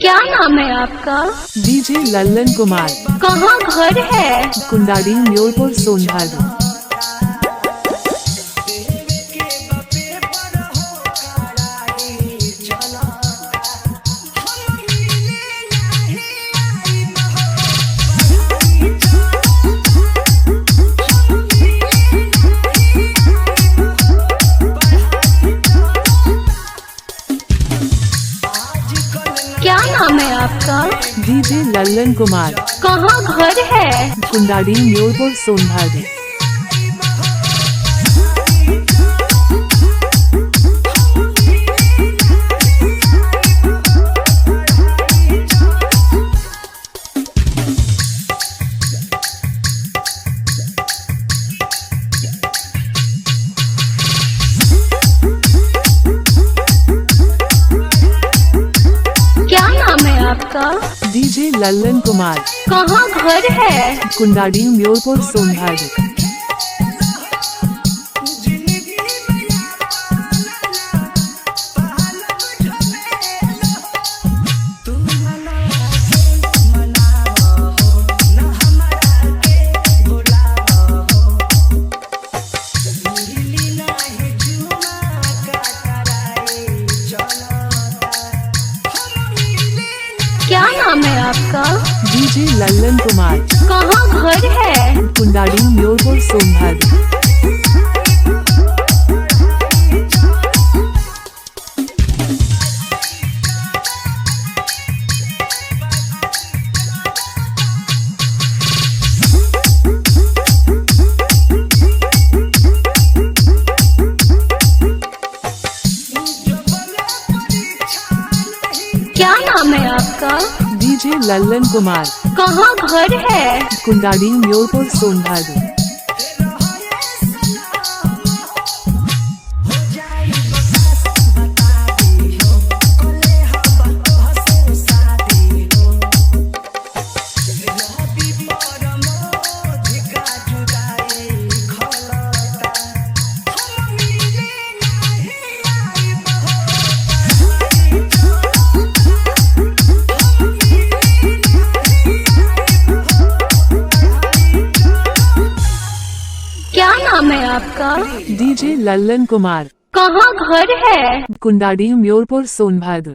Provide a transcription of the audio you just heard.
क्या नाम है आपका? डीजे लल्लन कुमार। कहाँ घर है? कुंडाड़ी म्योरपुर सोनभद्र। क्या नाम है आपका? डीजे लल्लन कुमार। कहाँ घर है? कुंडाड़ी म्योरपुर सोनभद्र। आपका? डीजे लल्लन कुमार। कहाँ घर है? कुंडाड़ी म्योरपुर सोनभद्र। क्या नाम है आपका? डीजे लल्लन कुमार। कहाँ घर है? कुंडाड़ी म्योरपुर सोनभद्र। क्या नाम है आपका? डीजे लल्लन कुमार। कहाँ घर है? कुंडाड़ी म्योरपुर सोनभद्र। क्या नाम है आपका? डीजे लल्लन कुमार। कहाँ घर है? कुंडाड़ी म्योरपुर सोनभद्र।